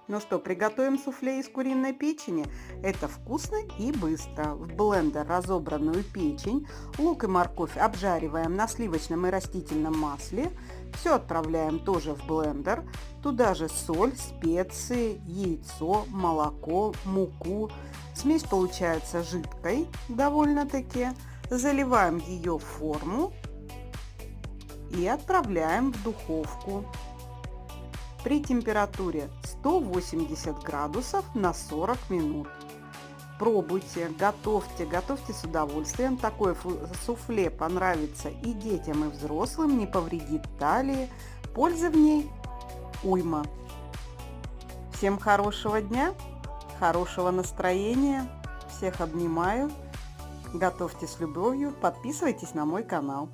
Ну что, приготовим суфле из куриной печени? Это вкусно и быстро. В блендер разобранную печень, лук и морковь обжариваем на сливочном и растительном масле. Все отправляем тоже в блендер. Туда же соль, специи, яйцо, молоко, муку. Смесь получается жидкой довольно-таки. Заливаем ее в форму и отправляем в духовку при температуре 180 градусов на 40 минут. Пробуйте, готовьте с удовольствием. Такое суфле понравится и детям, и взрослым, не повредит талии. Пользы в ней уйма. Всем хорошего дня, хорошего настроения. Всех обнимаю. Готовьте с любовью. Подписывайтесь на мой канал.